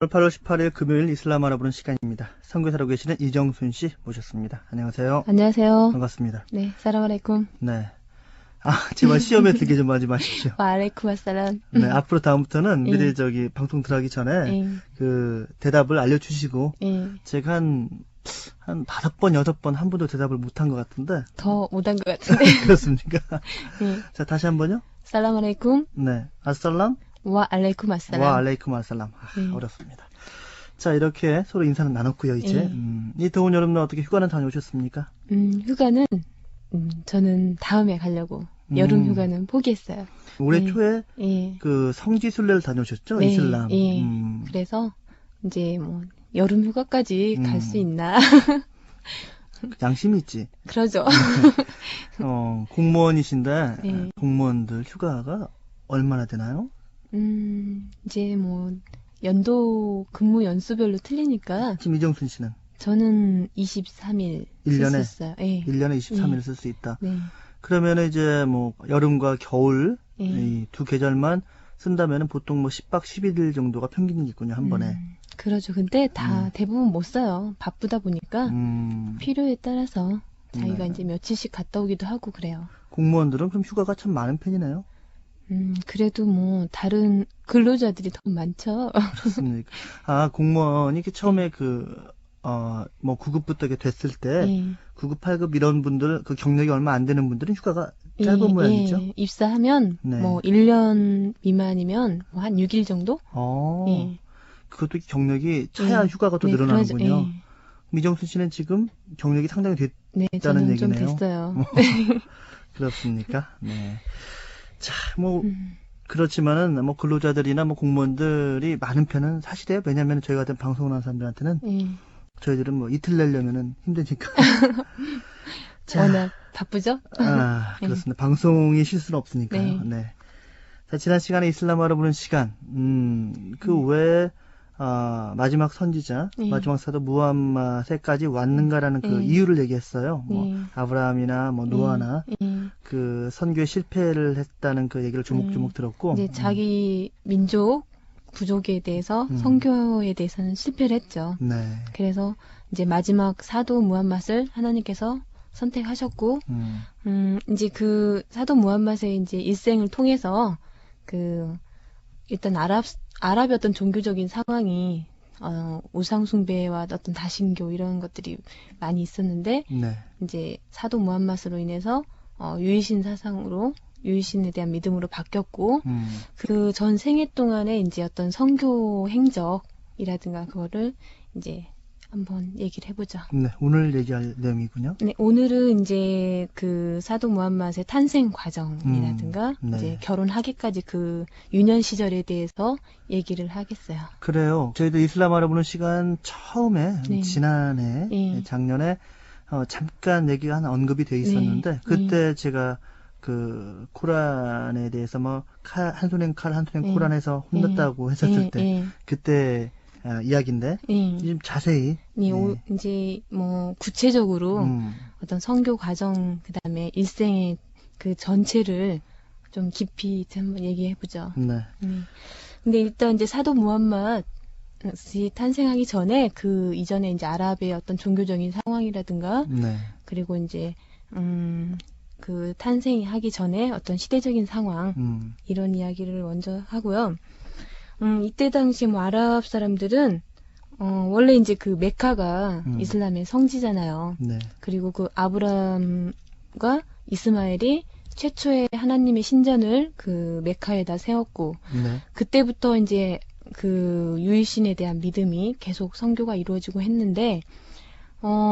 8월 18일 금요일 이슬람 알아보는 시간입니다. 선교사로 계시는 이정순 씨 모셨습니다. 안녕하세요. 안녕하세요. 반갑습니다. 네, 사람 알레이쿰. 네. 제발 시험에 들게 좀 하지 마십시오. 와 알레이쿰 아살람. 네, 앞으로 다음부터는 예. 미리 방송 들어가기 전에 예. 그 대답을 알려주시고 예. 제가 한 5번, 6번 한 번도 대답을 못한 것 같은데. 더 못한 것 같은데. 그렇습니까? 예. 자, 다시 한번요. 살람 알레이쿰. 네. 아살람. 와 알레이쿰 아살람. 와 알레이쿰 아살람. 어렵습니다. 자, 이렇게 서로 인사는 나눴고요, 이제. 이 더운 여름날 어떻게 휴가는 다녀오셨습니까? 휴가는 저는 다음에 가려고. 여름 휴가는 포기했어요. 올해 초에 예. 그 성지순례를 다녀오셨죠? 네, 이슬람. 예. 그래서 이제 뭐 여름 휴가까지 갈 수 있나? 양심이 있지. 그러죠. 공무원이신데 예. 공무원들 휴가가 얼마나 되나요? 이제 뭐 연도 근무 연수별로 틀리니까 지금 이정순 씨는 저는 23일 쓸 수 있어요. 예. 1년에 23일 쓸 수 있다. 네. 그러면 이제 뭐 여름과 겨울 예. 이 두 계절만 쓴다면 보통 뭐 10박 11일 정도가 평균이겠군요, 한 번에. 그러죠. 근데 다 대부분 못 써요. 바쁘다 보니까 필요에 따라서 자기가 이제 며칠씩 갔다 오기도 하고 그래요. 공무원들은 그럼 휴가가 참 많은 편이네요. 그래도 뭐 다른 근로자들이 더 많죠. 그렇습니까? 공무원이 이렇게 처음에 뭐 9급부터 이렇게 됐을 때 예. 9급, 8급 이런 분들, 그 경력이 얼마 안 되는 분들은 휴가가 짧은 모양이죠? 예. 입사하면 네. 뭐 1년 미만이면 뭐 한 6일 정도? 예. 그것도 경력이 차야 예. 휴가가 또 네, 늘어나는군요. 그러죠. 예. 미정순 씨는 지금 경력이 상당히 네, 됐다는 저는 좀 얘기네요. 됐어요. 그렇습니까? 네. 자, 뭐 그렇지만은 뭐 근로자들이나 뭐 공무원들이 많은 편은 사실이에요. 왜냐하면 저희 같은 방송을 하는 사람들한테는 예. 저희들은 뭐 이틀 내려면은 힘드니까. 자, 워낙 바쁘죠? 그렇습니다. 방송이 실수는 없으니까요. 네. 네. 자, 지난 시간에 이슬람 알아보는 시간, 그 외에 마지막 선지자, 예. 마지막 사도 무함마세까지 왔는가라는 그 이유를 얘기했어요. 뭐 아브라함이나 뭐 노아나 그 선교에 실패를 했다는 그 얘기를 조목조목 들었고, 이제 자기 민족 부족에 대해서 선교에 대해서는 실패를 했죠. 네. 그래서 이제 마지막 사도 무함맛을 하나님께서 선택하셨고, 이제 그 사도 무함맛의 이제 일생을 통해서 일단 아랍의 어떤 종교적인 상황이 우상 숭배와 어떤 다신교 이런 것들이 많이 있었는데, 네. 이제 사도 무함맛으로 인해서 유이신 사상으로 유이신에 대한 믿음으로 바뀌었고, 그 전 생애 동안에 이제 어떤 선교 행적이라든가 그거를 이제 한번 얘기를 해보죠. 네, 오늘 얘기할 내용이군요. 네, 오늘은 이제 그 사도 무함맛의 탄생 과정이라든가 네. 이제 결혼하기까지 그 유년 시절에 대해서 얘기를 하겠어요. 그래요. 저희도 이슬람 알아보는 시간 처음에 지난해 작년에 잠깐 얘기가 하나 언급이 돼 있었는데 그때 제가 그 코란에 대해서 뭐 한 손엔 칼, 한 손엔 코란에서 혼났다고 했었을 때 그때 이야기인데 좀 자세히 이제 뭐 구체적으로 어떤 선교 과정 그다음에 일생의 그 전체를 좀 깊이 한번 얘기해 보죠. 네. 근데 일단 이제 사도 무함맛이 탄생하기 전에 그 이전에 이제 아랍의 어떤 종교적인 상황이라든가 그리고 이제 그 탄생하기 전에 어떤 시대적인 상황 이런 이야기를 먼저 하고요. 이때 당시 뭐 아랍 사람들은 원래 이제 그 메카가 이슬람의 성지잖아요. 네. 그리고 그 아브람과 이스마엘이 최초의 하나님의 신전을 그 메카에다 세웠고 그때부터 이제 그 유일신에 대한 믿음이 계속 선교가 이루어지고 했는데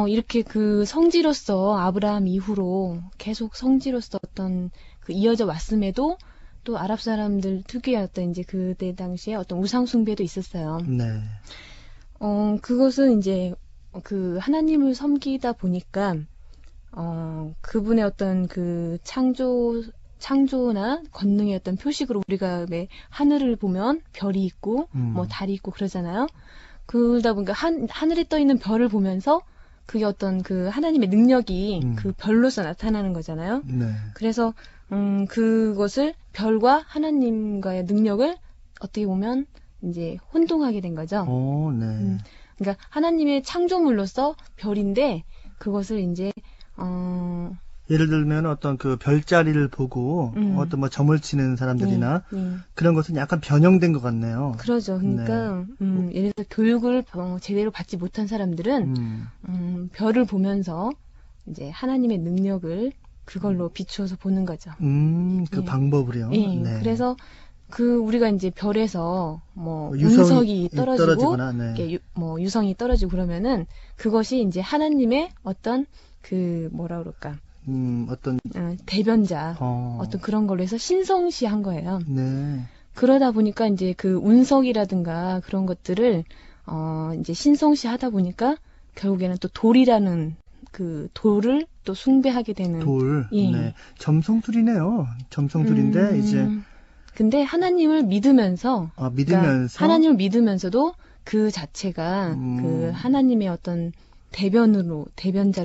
이렇게 그 성지로서 아브라함 이후로 계속 성지로서 어떤 그 이어져 왔음에도 또 아랍 사람들 특유의 어떤 이제 그때 당시에 어떤 우상 숭배도 있었어요. 네. 그것은 이제 그 하나님을 섬기다 보니까 그분의 어떤 그 창조나 권능의 어떤 표식으로 우리가 왜 하늘을 보면 별이 있고 뭐 달이 있고 그러잖아요. 그러다 보니까 하늘에 떠 있는 별을 보면서 그게 어떤 그 하나님의 능력이 그 별로서 나타나는 거잖아요. 네. 그래서 그것을 별과 하나님과의 능력을 어떻게 보면 이제 혼동하게 된 거죠. 오, 네. 그러니까 하나님의 창조물로서 별인데 그것을 이제 예를 들면 어떤 그 별자리를 보고 어떤 뭐 점을 치는 사람들이나 그런 것은 약간 변형된 것 같네요. 그러죠. 그러니까 예를 들어 교육을 제대로 받지 못한 사람들은 별을 보면서 이제 하나님의 능력을 그걸로 비추어서 보는 거죠. 그 방법을요. 네. 그래서 우리가 이제 별에서 뭐 운석이 떨어지고 뭐 유성이 떨어지고 그러면은 그것이 이제 하나님의 어떤 뭐라 그럴까? 어떤 대변자 어떤 그런 걸로 해서 신성시한 거예요. 네. 그러다 보니까 이제 그 운석이라든가 그런 것들을 이제 신성시하다 보니까 결국에는 또 돌이라는 그 돌을 또 숭배하게 되는 돌. 네. 점성술이네요. 점성술인데 이제 근데 하나님을 믿으면서 그러니까 하나님을 믿으면서도 그 자체가 그 하나님의 어떤 대변자로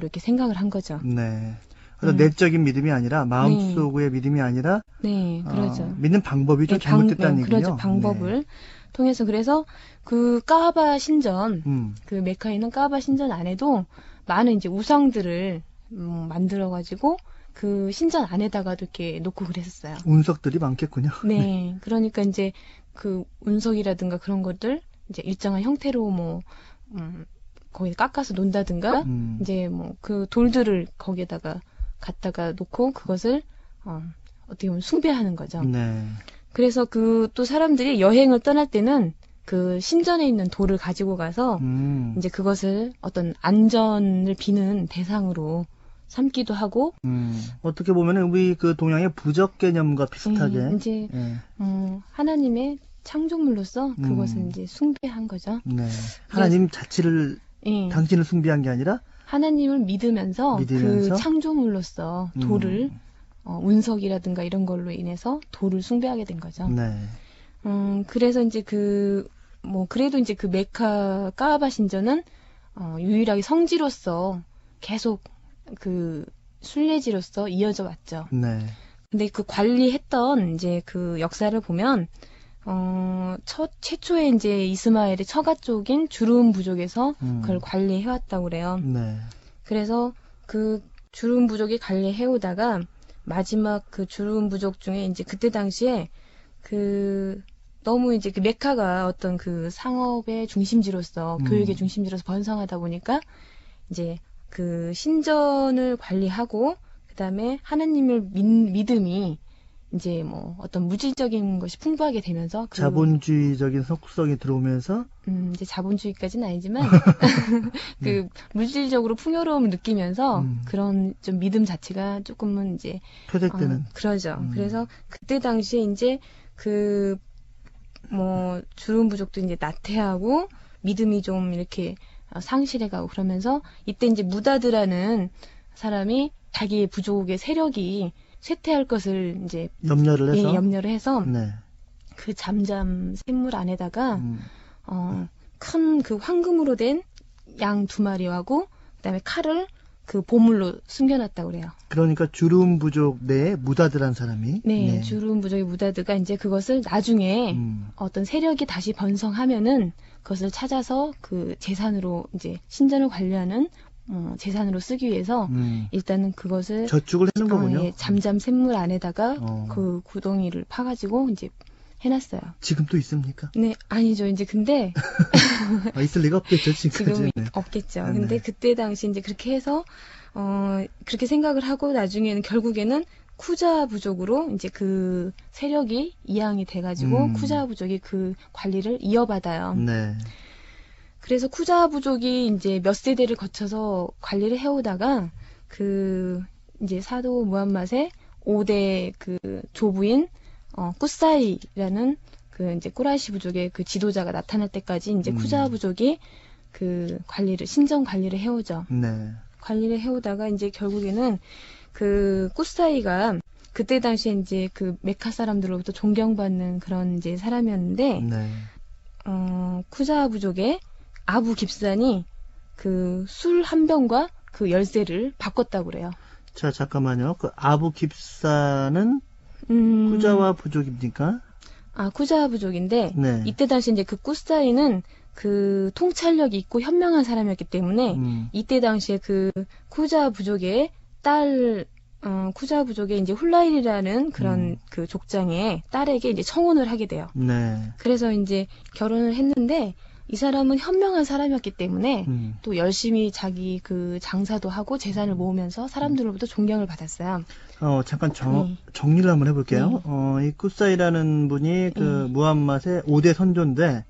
이렇게 생각을 한 거죠. 네. 그래서 내적인 믿음이 아니라 마음속의 믿음이 아니라 그렇죠. 믿는 방법이 좀 잘못됐다는 얘기죠. 그렇죠. 방법을 통해서 그래서 그 까바 신전 그 메카에 있는 까바 신전 안에도 많은 이제 우상들을 만들어 가지고 그 신전 안에다가도 이렇게 놓고 그랬었어요. 운석들이 많겠군요. 네. 그러니까 이제 그 운석이라든가 그런 것들 이제 일정한 형태로 뭐 거기 깎아서 논다든가 이제 뭐 그 돌들을 거기에다가 갖다가 놓고 그것을 어떻게 보면 숭배하는 거죠. 네. 그래서 또 사람들이 여행을 떠날 때는 그 신전에 있는 돌을 가지고 가서 이제 그것을 어떤 안전을 비는 대상으로 삼기도 하고 어떻게 보면 우리 그 동양의 부적 개념과 비슷하게 이제 하나님의 창조물로서 그것을 이제 숭배한 거죠. 네. 하나님 자체를 당신을 숭배한 게 아니라 하나님을 믿으면서 그 창조물로서 돌을 운석이라든가 이런 걸로 인해서 돌을 숭배하게 된 거죠. 네. 그래서 이제 그래도 이제 그 메카 까바 신전은 유일하게 성지로서 계속 그 순례지로서 이어져 왔죠. 네. 근데 그 관리했던 이제 그 역사를 보면 최초에 이제 이스마엘의 처가 쪽인 주름 부족에서 그걸 관리해왔다고 그래요. 네. 그래서 그 주름 부족이 관리해오다가 마지막 그 주름 부족 중에 이제 그때 당시에 너무 이제 그 메카가 어떤 그 상업의 중심지로서 교육의 중심지로서 번성하다 보니까 이제 그 신전을 관리하고 그다음에 하나님을 믿음이 이제 뭐 어떤 물질적인 것이 풍부하게 되면서 자본주의적인 속성이 들어오면서 이제 자본주의까지는 아니지만 그 물질적으로 풍요로움을 느끼면서 그런 좀 믿음 자체가 조금은 이제 표대되는 그러죠. 그래서 그때 당시에 이제 주름 부족도 이제 나태하고 믿음이 좀 이렇게 상실해가고 그러면서 이때 이제 무다드라는 사람이 자기의 부족의 세력이 쇠퇴할 것을 이제 염려를 해서 네. 그 잠잠 샘물 안에다가 큰 그 황금으로 된 양 2마리하고 그다음에 칼을 그 보물로 숨겨놨다고 그래요. 그러니까 주름 부족 내에 무다드란 사람이 네. 주름 부족의 무다드가 이제 그것을 나중에 어떤 세력이 다시 번성하면은 그것을 찾아서 그 재산으로 이제 신전을 관리하는 재산으로 쓰기 위해서 일단은 그것을 저축을 해놓은 거군요. 잠잠 샘물 안에다가 그 구덩이를 파가지고 이제 해놨어요. 지금도 있습니까? 네, 아니죠. 이제 근데 있을 리가 없겠죠. 지금까지. 지금 없겠죠. 근데 그때 당시 이제 그렇게 해서 그렇게 생각을 하고 나중에는 결국에는 쿠자 부족으로 이제 그 세력이 이양이 돼가지고 쿠자 부족이 그 관리를 이어받아요. 네. 그래서 쿠자 부족이 이제 몇 세대를 거쳐서 관리를 해오다가 이제 사도 무함맛의 5대 그 조부인 꾸사이라는 그 이제 꾸라이시 부족의 그 지도자가 나타날 때까지 이제 쿠자 부족이 그 신전 관리를 해오죠. 네. 관리를 해오다가 이제 결국에는 그 꾸사이가 그때 당시에 이제 그 메카 사람들로부터 존경받는 그런 이제 사람이었는데, 네. 쿠자 부족의 아부 깁산이 그 술 한 병과 그 열쇠를 바꿨다고 그래요. 자, 잠깐만요. 그 아부 깁산은 쿠자와 부족입니까? 쿠자 부족인데 네. 이때 당시 이제 그 꾸사이는 그 통찰력이 있고 현명한 사람이었기 때문에 이때 당시에 그 쿠자 부족의 딸 쿠자 부족의 이제 훌라일이라는 그런 그 족장의 딸에게 이제 청혼을 하게 돼요. 네. 그래서 이제 결혼을 했는데 이 사람은 현명한 사람이었기 때문에 또 열심히 자기 그 장사도 하고 재산을 모으면서 사람들로부터 존경을 받았어요. 잠깐 정리를 한번 해볼게요. 이 꾸사이라는 분이 그 무함맛의 5대 선조인데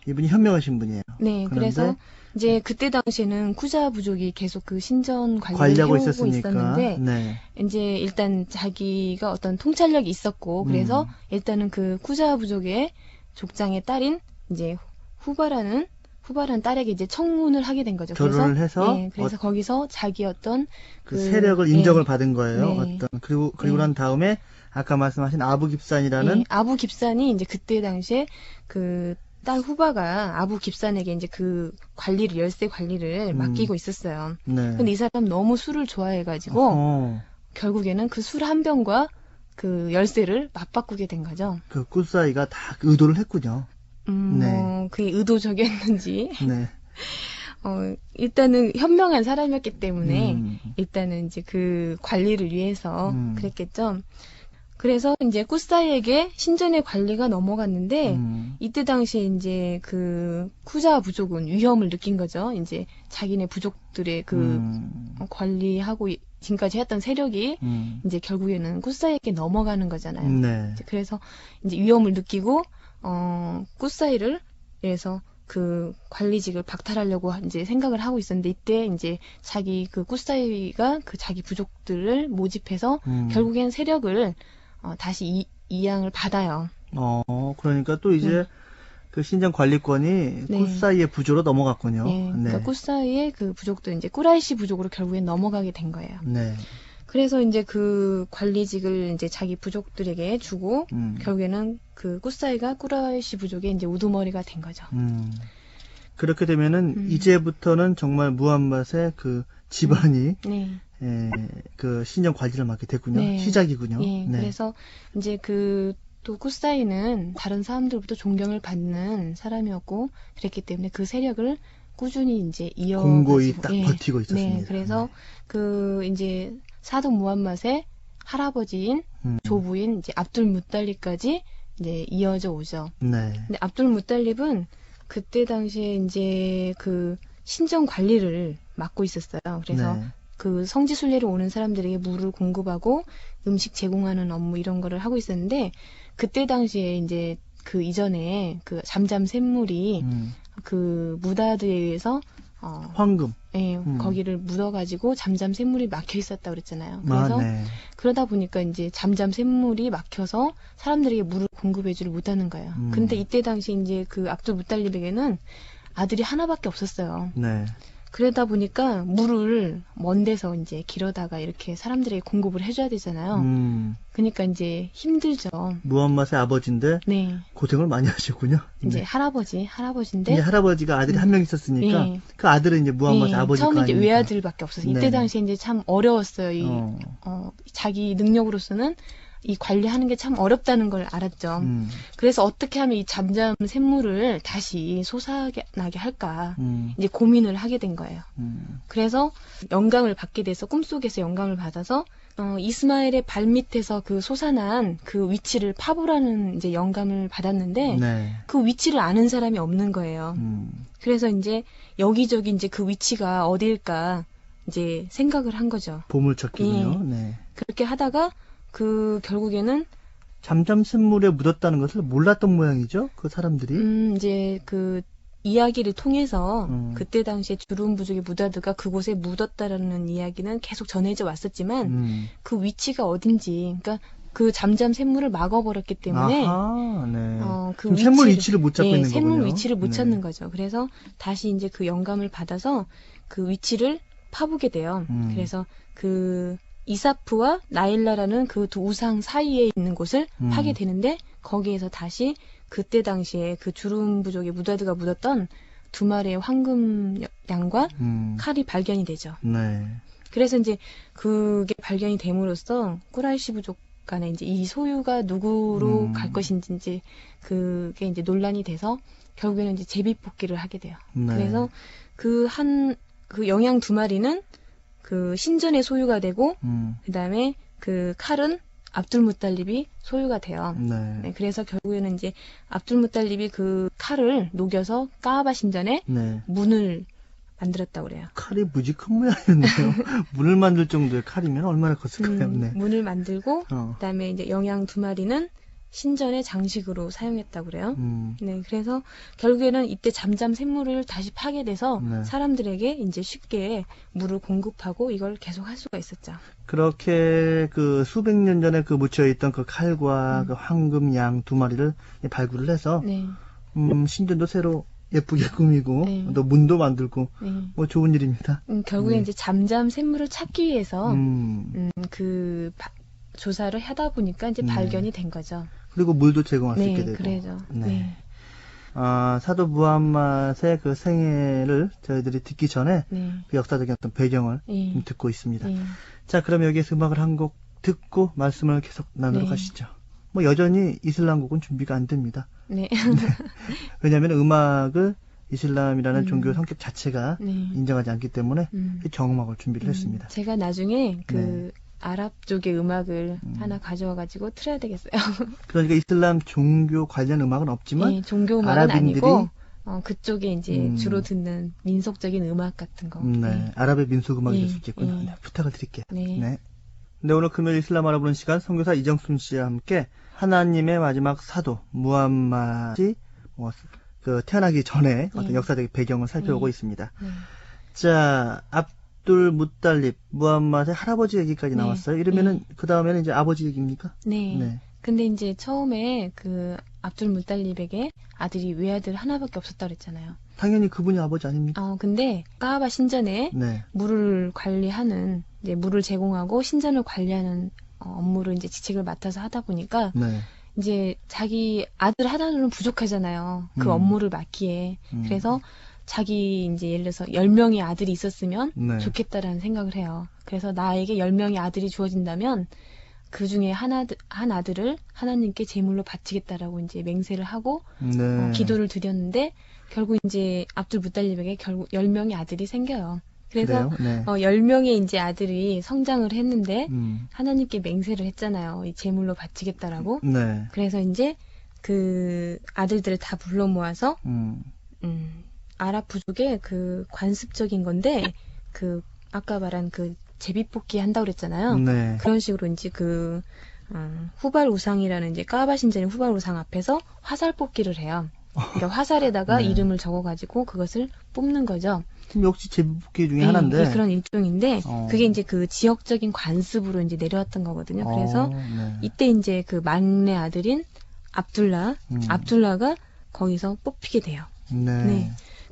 이분이 현명하신 분이에요. 네, 그래서 이제 그때 당시에는 쿠자 부족이 계속 그 신전 관리를 해오고 있었는데 네. 이제 일단 자기가 어떤 통찰력이 있었고 그래서 일단은 그 쿠자 부족의 족장의 딸인 이제 후바라는 딸에게 이제 청혼을 하게 된 거죠. 결혼을 해서 그래서 거기서 자기 어떤 그 세력을 인정을 받은 거예요. 그리고 난 다음에 아까 말씀하신 아부 깁산이라는 아부 깁산이 이제 그때 당시에 그 딸 후바가 아부 깁산에게 이제 그 관리를 열쇠 관리를 맡기고 있었어요. 네. 근데 이 사람 너무 술을 좋아해가지고 결국에는 그 술 한 병과 그 열쇠를 맞바꾸게 된 거죠. 그 꾸사이가 다 의도를 했군요. 네. 그게 의도적이었는지. 네. 일단은 현명한 사람이었기 때문에 일단은 이제 그 관리를 위해서 그랬겠죠. 그래서 이제 꾸사이에게 신전의 관리가 넘어갔는데 이때 당시에 이제 그 쿠자 부족은 위험을 느낀 거죠. 이제 자기네 부족들의 그 관리하고 지금까지 했던 세력이 이제 결국에는 꾸사이에게 넘어가는 거잖아요. 네. 그래서 이제 위험을 느끼고 꾸사이를 그래서 그 관리직을 박탈하려고 이제 생각을 하고 있었는데 이때 이제 자기 그 꾸사이가 그 자기 부족들을 모집해서 결국엔 세력을 다시 이양을 받아요. 그러니까 또 이제 그 신전 관리권이 꾸사이의 부조로 넘어갔군요. 네. 그러니까 꾸사이의 그 부족도 이제 꾸라이시 부족으로 결국엔 넘어가게 된 거예요. 네. 그래서 이제 그 관리직을 이제 자기 부족들에게 주고 결국에는 그 꾸사이가 꾸라이시 부족의 이제 우두머리가 된 거죠. 그렇게 되면은 이제부터는 정말 무함맛의 그 집안이 그 신전 관리를 맡게 됐군요. 네. 시작이군요. 네. 그래서 이제 그 또 꾸사이는 다른 사람들부터 존경을 받는 사람이었고 그랬기 때문에 그 세력을 꾸준히 이제 공고히 딱 버티고 있었습니다. 네. 그래서 그 이제 사독 무함맛의 할아버지인 조부인 이제 압둘 무탈립까지 이제 이어져 오죠. 네. 근데 압둘 무탈립은 그때 당시에 이제 그 신전 관리를 맡고 있었어요. 그래서 그 성지 순례로 오는 사람들에게 물을 공급하고 음식 제공하는 업무 이런 거를 하고 있었는데 그때 당시에 이제 그 이전에 그 잠잠 샘물이 그 무다드에 의해서 황금. 거기를 묻어가지고 잠잠 샘물이 막혀 있었다 그랬잖아요. 그래서 그러다 보니까 이제 잠잠 샘물이 막혀서 사람들에게 물을 공급해주지 못하는 거예요. 근데 이때 당시 이제 그 압둘 무탈립에게는 아들이 하나밖에 없었어요. 네. 그러다 보니까 물을 먼 데서 이제 길어다가 이렇게 사람들에게 공급을 해줘야 되잖아요. 그러니까 이제 힘들죠. 무함맛의 아버지인데 고생을 많이 하셨군요. 이제 할아버지인데 이제 할아버지가 아들이 한 명 있었으니까 그 아들은 이제 무함맛의 아버지가 처음에 이제 외아들밖에 없었어요. 이때 당시에 이제 참 어려웠어요. 자기 능력으로서는 이 관리하는 게 참 어렵다는 걸 알았죠. 그래서 어떻게 하면 이 잠잠 샘물을 다시 솟아나게 할까 이제 고민을 하게 된 거예요. 그래서 영감을 받게 돼서 꿈속에서 영감을 받아서 이스마엘의 발 밑에서 그 솟아난 그 위치를 파보라는 이제 영감을 받았는데 그 위치를 아는 사람이 없는 거예요. 그래서 이제 여기저기 이제 그 위치가 어디일까 이제 생각을 한 거죠. 보물찾기군요. 그렇게 하다가 그 결국에는 잠잠 샘물에 묻었다는 것을 몰랐던 모양이죠. 그 사람들이. 이제 그 이야기를 통해서 그때 당시에 주름 부족의 무다드가 그곳에 묻었다라는 이야기는 계속 전해져 왔었지만 그 위치가 어딘지, 그러니까 그 잠잠 샘물을 막아버렸기 때문에 그 샘물 위치를 못 잡고 있는 거군요. 샘물 위치를 못 찾는 거죠. 그래서 다시 이제 그 영감을 받아서 그 위치를 파보게 돼요. 그래서 그 이사프와 나일라라는 그 두 우상 사이에 있는 곳을 파게 되는데 거기에서 다시 그때 당시에 그 주름 부족의 무다드가 묻었던 두 마리의 황금 양과 칼이 발견이 되죠. 그래서 이제 그게 발견이 됨으로써 꾸라이시 부족 간에 이제 이 소유가 누구로 갈 것인지 그게 이제 논란이 돼서 결국에는 이제 제비뽑기를 하게 돼요. 네. 그래서 그 영양 2마리는 그 신전의 소유가 되고 그다음에 그 칼은 압둘무탈립이 소유가 돼요. 네. 네, 그래서 결국에는 이제 압둘무탈립이 그 칼을 녹여서 까아바 신전에 네. 문을 만들었다고 그래요. 칼이 무지 큰 모양이었네요. 문을 만들 정도의 칼이면 얼마나 컸을까요? 네. 문을 만들고 그다음에 이제 영양 2마리는 신전의 장식으로 사용했다고 그래요. 네, 그래서 결국에는 이때 잠잠 샘물을 다시 파게 돼서 네. 사람들에게 이제 쉽게 물을 공급하고 이걸 계속 할 수가 있었죠. 그렇게 그 수백 년 전에 그 묻혀있던 그 칼과 그 황금 양 2마리를 발굴을 해서 네. 신전도 새로 예쁘게 꾸미고 네. 또 문도 만들고 네. 뭐 좋은 일입니다. 결국에 네. 이제 잠잠 샘물을 찾기 위해서 조사를 하다 보니까 이제 발견이 된 거죠. 그리고 물도 제공할 수 있게 되고. 그래죠. 네. 네. 사도 무함맛의 그 생애를 저희들이 듣기 전에 네. 그 역사적인 어떤 배경을 네. 좀 듣고 있습니다. 네. 자, 그럼 여기에서 음악을 한 곡 듣고 말씀을 계속 나누러 가시죠. 뭐 여전히 이슬람 곡은 준비가 안 됩니다. 네. 왜냐하면 음악을 이슬람이라는 종교 성격 자체가 인정하지 않기 때문에 정음악을 준비를 했습니다. 제가 나중에 그 아랍 쪽의 음악을 하나 가져와가지고 틀어야 되겠어요. 그러니까 이슬람 종교 관련 음악은 없지만 네, 종교 음악은 아랍인들이 아니고 그쪽에 이제 주로 듣는 민속적인 음악 같은 거. 네, 아랍의 민속 음악이 될 수 있겠군요. 네, 부탁을 드릴게요. 네. 네, 오늘 금요일 이슬람 알아보는 시간 선교사 이정순 씨와 함께 하나님의 마지막 사도 무함맛이 태어나기 전에 어떤 역사적인 배경을 살펴보고 있습니다. 자, 압둘 무탈립 무함맛의 할아버지 얘기까지 나왔어요. 이러면은 그 다음에는 이제 아버지 얘기입니까? 네. 근데 이제 처음에 그 압둘 무탈립에게 아들이 외아들 하나밖에 없었다 그랬잖아요. 당연히 그분이 아버지 아닙니까? 근데 까아바 신전에 물을 관리하는 이제 물을 제공하고 신전을 관리하는 업무를 이제 직책을 맡아서 하다 보니까 이제 자기 아들 하나는 부족하잖아요. 그 업무를 맡기에. 그래서 자기 이제 예를 들어서 10명의 아들이 있었으면 좋겠다라는 생각을 해요. 그래서 나에게 10명의 아들이 주어진다면 그 중에 한 아들을 하나님께 제물로 바치겠다라고 이제 맹세를 하고 기도를 드렸는데 결국 이제 압둘 무탈립에게 결국 10명의 아들이 생겨요. 그래서 10명의 이제 아들이 성장을 했는데 하나님께 맹세를 했잖아요. 이 제물로 바치겠다라고. 그래서 이제 그 아들들을 다 불러 모아서 아랍 부족의 그 관습적인 건데 그 아까 말한 그 제비뽑기 한다고 그랬잖아요. 그런 식으로 이제 그 후발 우상이라는 이제 까아바 신전의 후발 우상 앞에서 화살 뽑기를 해요. 그러니까 화살에다가 이름을 적어가지고 그것을 뽑는 거죠. 역시 제비뽑기 중에 하나인데. 그런 일종인데 그게 이제 그 지역적인 관습으로 이제 내려왔던 거거든요. 그래서 이때 이제 그 막내 아들인 압둘라가 거기서 뽑히게 돼요.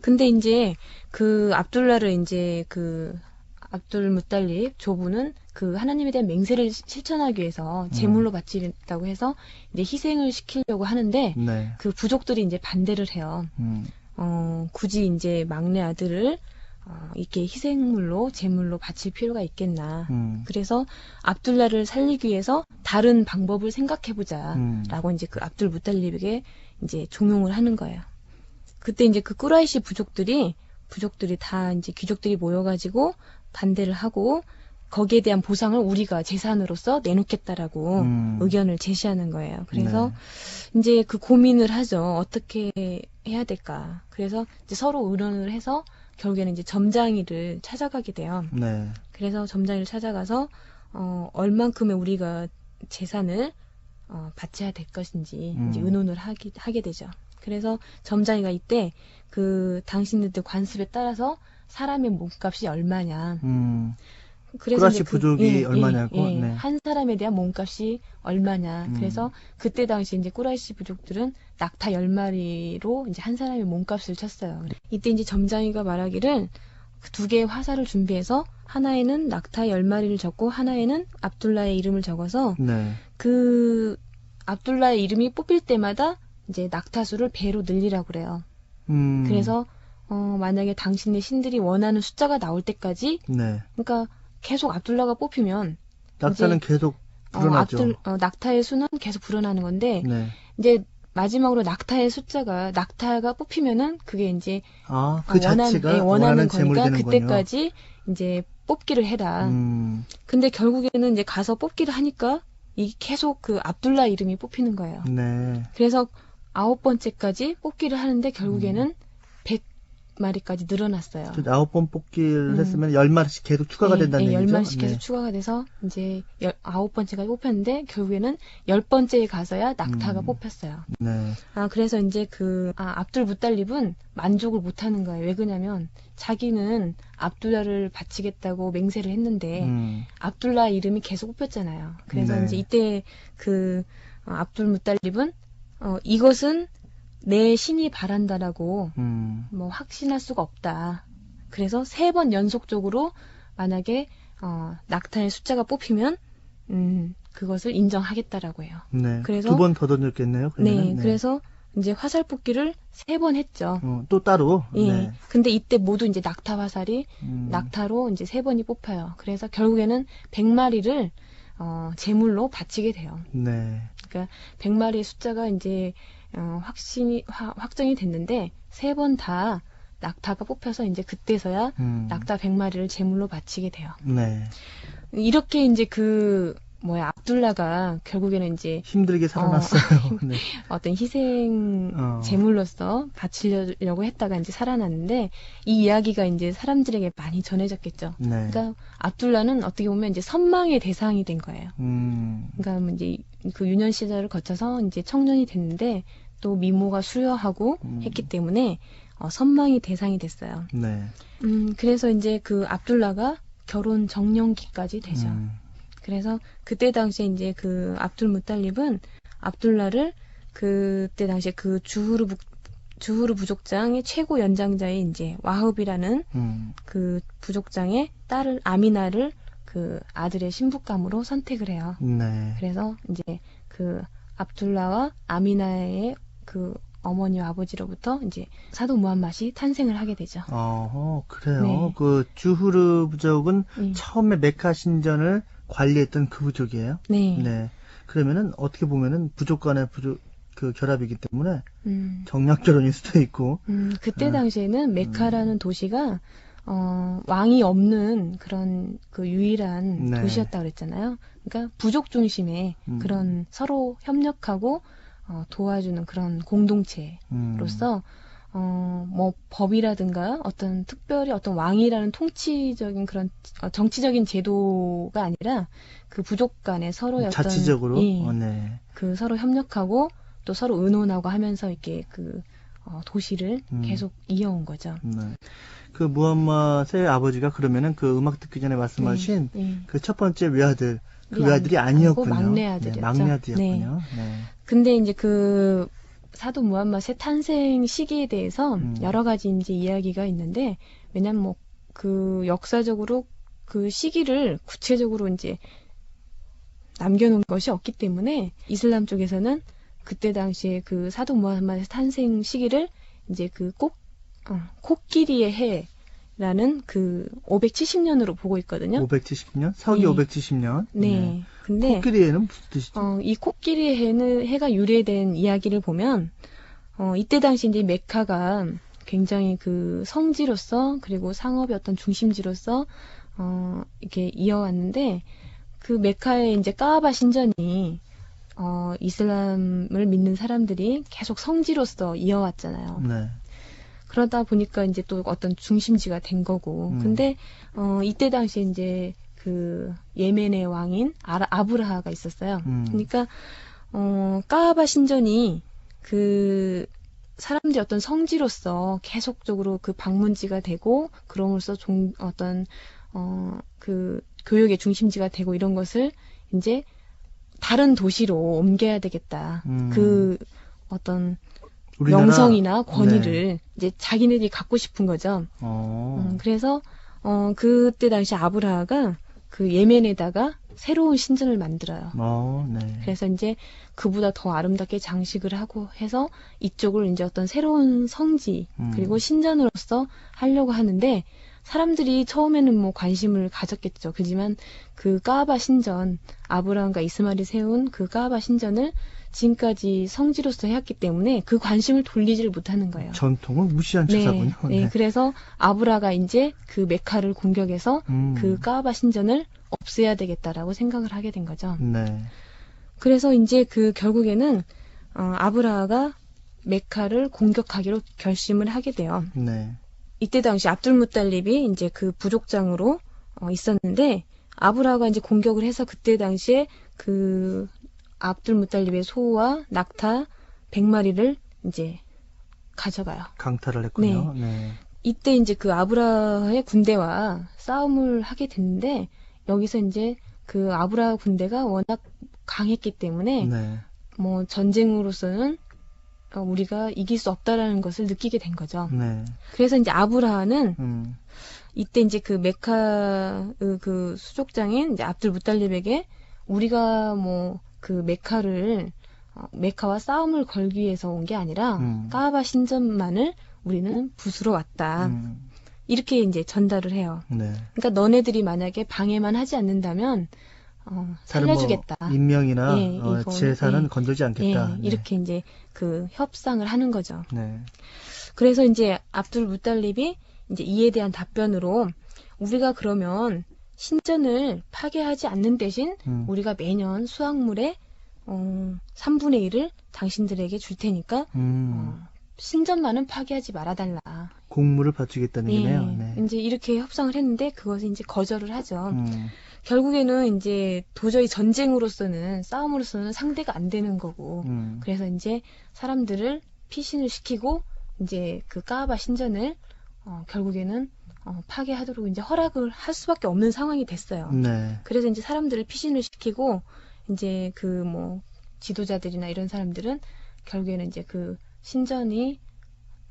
근데 이제 그 압둘라를 이제 그 압둘 무탈립 조부는 그 하나님에 대한 맹세를 실천하기 위해서 제물로 바치겠다고 해서 이제 희생을 시키려고 하는데 그 부족들이 이제 반대를 해요. 굳이 이제 막내 아들을 이렇게 희생물로 제물로 바칠 필요가 있겠나. 그래서 압둘라를 살리기 위해서 다른 방법을 생각해보자라고 이제 그 압둘 무탈립에게 이제 종용을 하는 거예요. 그때 이제 그 꾸라이시 부족들이 다 이제 귀족들이 모여가지고 반대를 하고 거기에 대한 보상을 우리가 재산으로서 내놓겠다라고 의견을 제시하는 거예요. 그래서 이제 그 고민을 하죠. 어떻게 해야 될까. 그래서 이제 서로 의논을 해서 결국에는 이제 점장이를 찾아가게 돼요. 그래서 점장이를 찾아가서 얼만큼의 우리가 재산을 바쳐야 될 것인지 이제 의논을 하게 되죠. 그래서 점장이가 이때 그 당신들 관습에 따라서 사람의 몸값이 얼마냐. 그래서 꾸라시 부족이 얼마냐고. 한 사람에 대한 몸값이 얼마냐. 그래서 그때 당시 이제 꾸라이시 부족들은 낙타 10마리로 이제 한 사람의 몸값을 쳤어요. 이때 이제 점장이가 말하기를 그 2개의 화살을 준비해서 하나에는 낙타 10마리를 적고 하나에는 압둘라의 이름을 적어서 그 압둘라의 이름이 뽑힐 때마다 이제 낙타수를 배로 늘리라고 그래요. 그래서 만약에 당신의 신들이 원하는 숫자가 나올 때까지 그러니까 계속 압둘라가 뽑히면 낙타는 계속 낙타의 수는 계속 불어나는 건데 네. 이제 마지막으로 낙타가 뽑히면은 그게 이제 그 자체가 원하는 거니까 그때까지 이제 뽑기를 해라. 근데 결국에는 이제 가서 뽑기를 하니까 이 계속 그 압둘라 이름이 뽑히는 거예요. 네. 그래서 9번째까지 뽑기를 하는데 결국에는 100마리까지 늘어났어요. 9번 뽑기를 했으면 10마리씩 계속 추가가 된다는 얘기죠? 10마리씩 계속 추가가 돼서 이제 9번째까지 뽑혔는데 결국에는 10번째에 가서야 낙타가 뽑혔어요. 네. 그래서 이제 압둘 무탈립은 만족을 못 하는 거예요. 왜 그러냐면 자기는 압둘라를 바치겠다고 맹세를 했는데 압둘라 이름이 계속 뽑혔잖아요. 그래서 네. 이제 이때 압둘 무탈립은 이것은 내 신이 바란다라고 뭐 확신할 수가 없다. 그래서 3번 연속적으로 만약에 낙타의 숫자가 뽑히면 그것을 인정하겠다라고 해요. 네. 그래서 2번 더 던졌겠네요. 네. 그래서 이제 화살 뽑기를 3번 했죠. 또 따로. 예. 네. 근데 이때 모두 이제 낙타 화살이 낙타로 이제 3번이 뽑혀요. 그래서 결국에는 100마리를 제물로 바치게 돼요. 네. 그러니까 100마리의 숫자가 이제 확정이 됐는데 3번 다 낙타가 뽑혀서 이제 그때서야 낙타 100마리를 제물로 바치게 돼요. 네. 이렇게 이제 압둘라가 결국에는 이제 힘들게 살아났어요. 네. 어떤 희생 제물로서 바치려고 했다가 이제 살아났는데 이 이야기가 이제 사람들에게 많이 전해졌겠죠. 네. 그러니까 압둘라는 어떻게 보면 이제 선망의 대상이 된 거예요. 그러니까 이제 그 유년 시절을 거쳐서 이제 청년이 됐는데 또 미모가 수려하고 했기 때문에 선망의 대상이 됐어요. 네. 그래서 이제 그 압둘라가 결혼 정년기까지 되죠. 그래서 그때 당시에 이제 그 압둘 무탈립은 압둘라를 그때 당시에 그 주후르 부족장의 최고 연장자인 이제 와흐비라는 그 부족장의 딸을 아미나를 그 아들의 신부감으로 선택을 해요. 네. 그래서 이제 그 압둘라와 아미나의 그 어머니와 아버지로부터 이제 사도 무함mad이 탄생을 하게 되죠. 그래요. 네. 그 주후르 부족은 처음에 메카 신전을 관리했던 그 부족이에요. 네. 네. 그러면은 어떻게 보면은 부족 간의 그 결합이기 때문에 정략 결혼일 수도 있고. 그때 당시에는 메카라는 도시가 왕이 없는 그런 그 유일한 네. 도시였다고 그랬잖아요. 그러니까 부족 중심의 그런 서로 협력하고 도와주는 그런 공동체로서 뭐 법이라든가 어떤 특별히 어떤 왕이라는 통치적인 그런 정치적인 제도가 아니라 그 부족 간에 서로의 어떤 자치적으로 네. 그 서로 협력하고 또 서로 의논하고 하면서 이렇게 그 도시를 계속 이어온 거죠. 네. 그 무함mad의 아버지가 그러면은 그 음악 듣기 전에 말씀하신 그 첫 번째 외아들 그 외아들이 아니었군요. 막내 아들이었죠. 네, 막내 아들이었군요. 네. 네. 근데 이제 그 사도 무함mad의 탄생 시기에 대해서 여러 가지 이제 이야기가 있는데 왜냐면 뭐 그 역사적으로 그 시기를 구체적으로 이제 남겨놓은 것이 없기 때문에 이슬람 쪽에서는 그때 당시에 그 사도 무함mad의 탄생 시기를 이제 그 코끼리의 해라는 그 570년으로 보고 있거든요. 570년? 서기 570년? 네. 근데 코끼리해는 무슨 뜻이죠? 이 코끼리의 해가 유래된 이야기를 보면 이때 당시 이제 메카가 굉장히 그 성지로서 그리고 상업의 어떤 중심지로서 이렇게 이어왔는데 그 메카의 이제 까아바 신전이 이슬람을 믿는 사람들이 계속 성지로서 이어왔잖아요. 네. 그러다 보니까 이제 또 어떤 중심지가 된 거고. 근데 이때 당시에 이제 그 예멘의 왕인 아브라하가 있었어요. 그러니까 까아바 신전이 그 사람들이 어떤 성지로서 계속적으로 그 방문지가 되고 그럼으로써 어떤 그 교육의 중심지가 되고 이런 것을 이제 다른 도시로 옮겨야 되겠다. 그 어떤 명성이나 권위를 네. 이제 자기네들이 갖고 싶은 거죠. 그래서 그때 당시 아브라하가 그 예멘에다가 새로운 신전을 만들어요. 네. 그래서 이제 그보다 더 아름답게 장식을 하고 해서 이쪽을 이제 어떤 새로운 성지 그리고 신전으로서 하려고 하는데 사람들이 처음에는 뭐 관심을 가졌겠죠. 그지만 그 까바 신전, 아브라함과 이스마엘이 세운 그 까바 신전을 지금까지 성지로서 해왔기 때문에 그 관심을 돌리지를 못하는 거예요. 전통을 무시한 처사군요. 네, 네. 그래서 아브라가 이제 그 메카를 공격해서 그 까바 신전을 없애야 되겠다라고 생각을 하게 된 거죠. 네. 그래서 이제 그 결국에는 아브라가 메카를 공격하기로 결심을 하게 돼요. 네. 이때 당시 압둘무탈립이 이제 그 부족장으로 있었는데 아브라가 이제 공격을 해서 그때 당시에 그 압둘무탈립의 소와 낙타 100마리를 이제 가져가요. 강탈을 했군요. 네. 네. 이때 이제 그 아브라의 군대와 싸움을 하게 됐는데 여기서 이제 그 아브라 군대가 워낙 강했기 때문에 네. 뭐 전쟁으로서는 우리가 이길 수 없다라는 것을 느끼게 된 거죠. 네. 그래서 이제 아브라는 이때 이제 그 메카 그 수족장인 이제 압둘무탈립에게 우리가 뭐 그 메카와 싸움을 걸기 위해서 온 게 아니라 까바 신전만을 우리는 부수러 왔다. 이렇게 이제 전달을 해요. 네. 그러니까 너네들이 만약에 방해만 하지 않는다면 살려주겠다. 뭐 인명이나 네, 재산은 네, 건들지 않겠다. 네, 이렇게 이제 그 협상을 하는 거죠. 네. 그래서 이제 압둘무탈립이 이제 이에 대한 답변으로 우리가 그러면 신전을 파괴하지 않는 대신 우리가 매년 수확물의 3분의 1을 당신들에게 줄 테니까 신전만은 파괴하지 말아달라. 공물을 바치겠다는 얘기네요. 네. 이제 이렇게 협상을 했는데 그것을 이제 거절을 하죠. 결국에는 이제 도저히 전쟁으로서는 싸움으로서는 상대가 안 되는 거고 그래서 이제 사람들을 피신을 시키고 이제 그 까바 신전을 결국에는 파괴하도록 이제 허락을 할 수밖에 없는 상황이 됐어요. 네. 그래서 이제 사람들을 피신을 시키고 이제 그 뭐 지도자들이나 이런 사람들은 결국에는 이제 그 신전이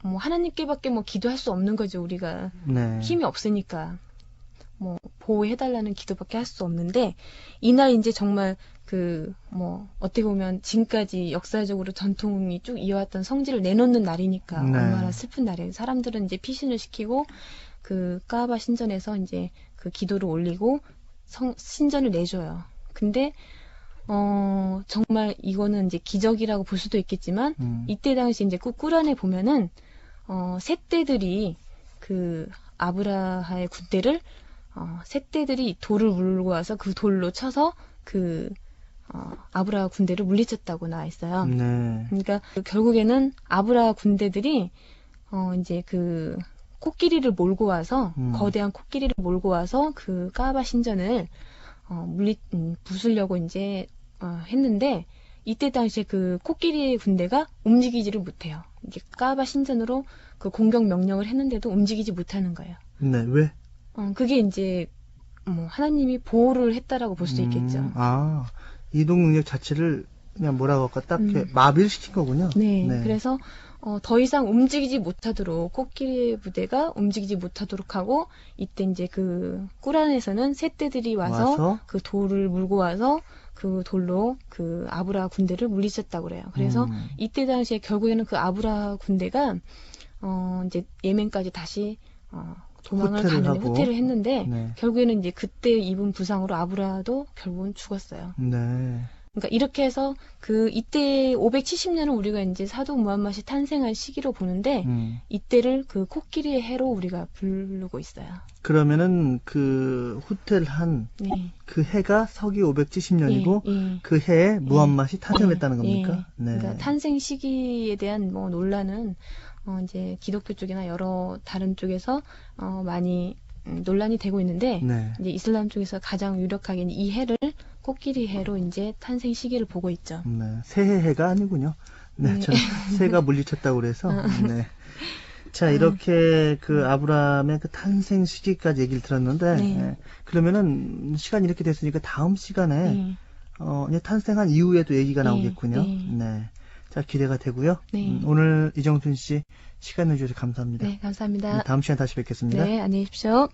뭐 하나님께밖에 뭐 기도할 수 없는 거죠. 우리가 네. 힘이 없으니까 뭐 보호해달라는 기도밖에 할 수 없는데 이날 이제 정말 그 뭐 어떻게 보면 지금까지 역사적으로 전통이 쭉 이어왔던 성지를 내놓는 날이니까 네. 얼마나 슬픈 날이에요. 사람들은 이제 피신을 시키고 그 까바 신전에서 이제 그 기도를 올리고 신전을 내줘요. 근데 정말 이거는 이제 기적이라고 볼 수도 있겠지만 이때 당시 이제 꾸란에 보면은 셋대들이 그 아브라하의 군대를 셋대들이 돌을 물고 와서 그 돌로 쳐서 그 아브라하 군대를 물리쳤다고 나와 있어요. 네. 그러니까 결국에는 아브라하 군대들이 이제 그 코끼리를 몰고 와서 거대한 코끼리를 몰고 와서 그 까바 신전을 부수려고 이제 했는데 이때 당시에 그 코끼리 군대가 움직이지를 못해요. 이제 까바 신전으로 그 공격 명령을 했는데도 움직이지 못하는 거예요. 네, 왜? 그게 이제 뭐 하나님이 보호를 했다라고 볼 수 있겠죠. 아, 이동 능력 자체를 그냥 뭐라고 할까 딱 이렇게 마비를 시킨 거군요. 네, 네. 그래서 더 이상 움직이지 못하도록 코끼리 부대가 움직이지 못하도록 하고 이때 이제 그 꾸란에서는 셋대들이 와서 그 돌을 물고 와서 그 돌로 그 아브라하 군대를 물리쳤다고 그래요. 그래서 이때 당시에 결국에는 그 아브라하 군대가 이제 예멘까지 다시 도망을 가는데 후퇴를 했는데 네. 결국에는 이제 그때 입은 부상으로 아브라하도 결국은 죽었어요. 네. 그러니까 이렇게 해서 그 이때 570년은 우리가 이제 사도 무함mad이 탄생한 시기로 보는데 이때를 그 코끼리의 해로 우리가 부르고 있어요. 그러면은 그 후퇴를 한 그 해가 서기 570년이고 그 해에 무함mad이 탄생했다는 겁니까? 네. 그러니까 탄생 시기에 대한 뭐 논란은 이제 기독교 쪽이나 여러 다른 쪽에서 많이 논란이 되고 있는데 네. 이제 이슬람 쪽에서 가장 유력하게 이 해를 코끼리 해로 이제 탄생 시기를 보고 있죠. 네, 새해 해가 아니군요. 네, 네. 저는 새가 물리쳤다고 그래서. 네. 자, 이렇게 그 아브라함의 그 탄생 시기까지 얘기를 들었는데, 네. 그러면은 시간이 이렇게 됐으니까 다음 시간에 이제 탄생한 이후에도 얘기가 나오겠군요. 네. 자, 기대가 되고요. 네. 오늘 이정순 씨 시간 내주셔서 감사합니다. 네, 감사합니다. 다음 시간에 다시 뵙겠습니다. 네, 안녕히 계십시오.